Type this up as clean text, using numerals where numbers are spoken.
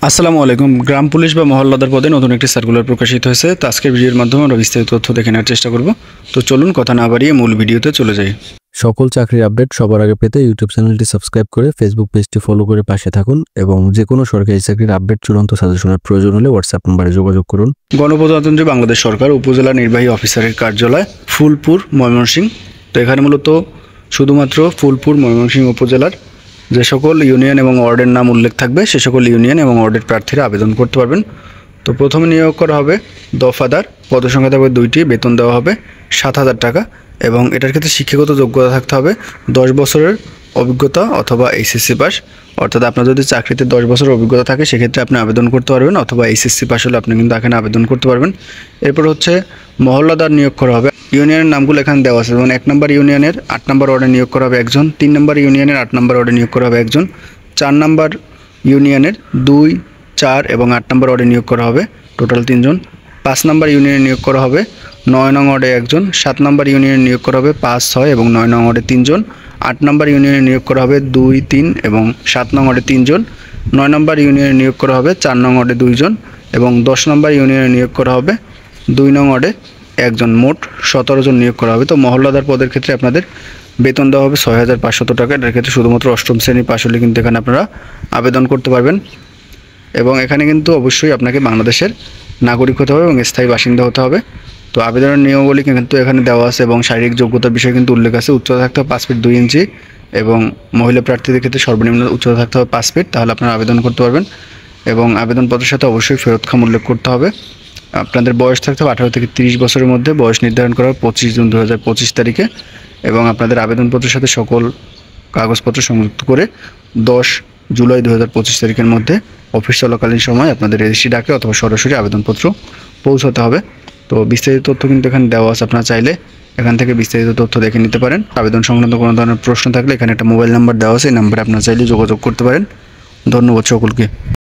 আসসালামু আলাইকুম। গ্রাম পুলিশ বা মহল্লাদার পদে নতুন একটি সার্কুলার প্রকাশিত হয়েছে। তো আজকের ভিডিওর মাধ্যমে আমরা বিস্তারিত তথ্য দেখে নেওয়ার চেষ্টা করব। তো চলুন কথা না বাড়িয়ে মূল ভিডিওতে চলে যাই। সকল চাকরির আপডেট সবার আগে পেতে ইউটিউব চ্যানেলটি সাবস্ক্রাইব করে ফেসবুক পেজটি ফলো করে পাশে থাকুন এবং যে কোনো সরকারি চাকরির আপডেট চূড়ান্ত সাজেশনের প্রয়োজন হলে হোয়াটসঅ্যাপ নম্বরে যোগাযোগ করুন। গণপ্রজাতন্ত্রী বাংলাদেশ সরকার উপজেলা নির্বাহী অফিসারের কার্যালয় ফুলপুর, ময়মনসিংহ। তো এখানে মূলত শুধুমাত্র ফুলপুর, ময়মনসিংহ উপজেলার যে সকল ইউনিয়ন এবং ওয়ার্ডের নাম উল্লেখ থাকবে সে সকল ইউনিয়ন এবং ওয়ার্ডের প্রার্থীরা আবেদন করতে পারবেন। তো প্রথমে নিয়োগ করা হবে দফাদার, পদসংখ্যা থাকবে 2টি, বেতন দেওয়া হবে 7,000 টাকা এবং এটার ক্ষেত্রে শিক্ষাগত যোগ্যতা থাকতে হবে 10 বছরের অভিজ্ঞতা অথবা এইচএসসি পাস। অর্থাৎ আপনার যদি চাকরিতে 10 বছরের অভিজ্ঞতা থাকে সেক্ষেত্রে আপনি আবেদন করতে পারবেন, অথবা এইচএসসি পাস হলে আপনি কিন্তু এখানে আবেদন করতে পারবেন। এরপর হচ্ছে মহল্লাদার নিয়োগ করা হবে। ইউনিয়নের নামগুলো এখানে দেওয়া আছে, যেমন 1 নম্বর ইউনিয়নের 8 নম্বর ওয়ার্ডে নিয়োগ করা হবে একজন, 3 নম্বর ইউনিয়নের 8 নম্বর ওয়ার্ডে নিয়োগ করা হবে একজন, 4 নম্বর ইউনিয়নের 2, 4 এবং 8 নম্বর ওয়ার্ডে নিয়োগ করা হবে টোটাল 3 জন। 5 নম্বর ইউনিয়নে নিয়োগ করা হবে 9 নং ওয়ার্ডে একজন, 7 নম্বর ইউনিয়নে নিয়োগ করা হবে 5, 6 এবং 9 নং ওয়ার্ডে 3 জন, 8 নম্বর ইউনিয়নে নিয়োগ করা হবে 2, 3 এবং 7 নং ওয়ার্ডে 3 জন, 9 নম্বর ইউনিয়নে নিয়োগ করা হবে 4 নং ওয়ার্ডে 2 জন এবং 10 নম্বর ইউনিয়নে নিয়োগ করা হবে 2 নং ওয়ার্ডে একজন। মোট 17 জন নিয়োগ করা হবে। তো মহল্লাদার পদের ক্ষেত্রে আপনাদের বেতন দেওয়া হবে 6,500 টাকা। এটার ক্ষেত্রে শুধুমাত্র 8ম শ্রেণী পাশ হলে কিন্তু এখানে আপনারা আবেদন করতে পারবেন এবং এখানে কিন্তু অবশ্যই আপনাকে বাংলাদেশের নাগরিক হতে হবে এবং স্থায়ী বাসিন্দা হতে হবে। তো আবেদনের নিয়মাবলী কিন্তু এখানে দেওয়া আছে এবং শারীরিক যোগ্যতার বিষয়ে কিন্তু উল্লেখ আছে। উচ্চতা থাকতে হবে 5 ফিট 2 ইঞ্চি এবং মহিলা প্রার্থীদের ক্ষেত্রে সর্বনিম্ন উচ্চতা থাকতে হবে 5 ফিট, তাহলে আপনারা আবেদন করতে পারবেন। এবং আবেদনপত্রের সাথে অবশ্যই ফেরতক্ষম উল্লেখ করতে হবে। আপনাদের বয়স থাকতে হবে 18 থেকে 30 বছরের মধ্যে। বয়স নির্ধারণ করা হবে 25 জুন 2025 তারিখে এবং আপনাদের আবেদনপত্রের সাথে সকল কাগজপত্র সংযুক্ত করে 10 জুলাই 2025 তারিখের মধ্যে অফিস চলাকালীন সময় আপনাদের রেজিস্ট্রি ডাকে অথবা সরাসরি আবেদনপত্র পৌঁছাতে হবে। তো বিস্তারিত তথ্য কিন্তু এখানে দেওয়া আছে, আপনারা চাইলে এখান থেকে বিস্তারিত তথ্য দেখে নিতে পারেন। আবেদন সংক্রান্ত কোনো ধরনের প্রশ্ন থাকলে এখানে একটা মোবাইল নাম্বার দেওয়া আছে, এই নাম্বারে আপনারা চাইলে যোগাযোগ করতে পারেন। ধন্যবাদ সকলকে।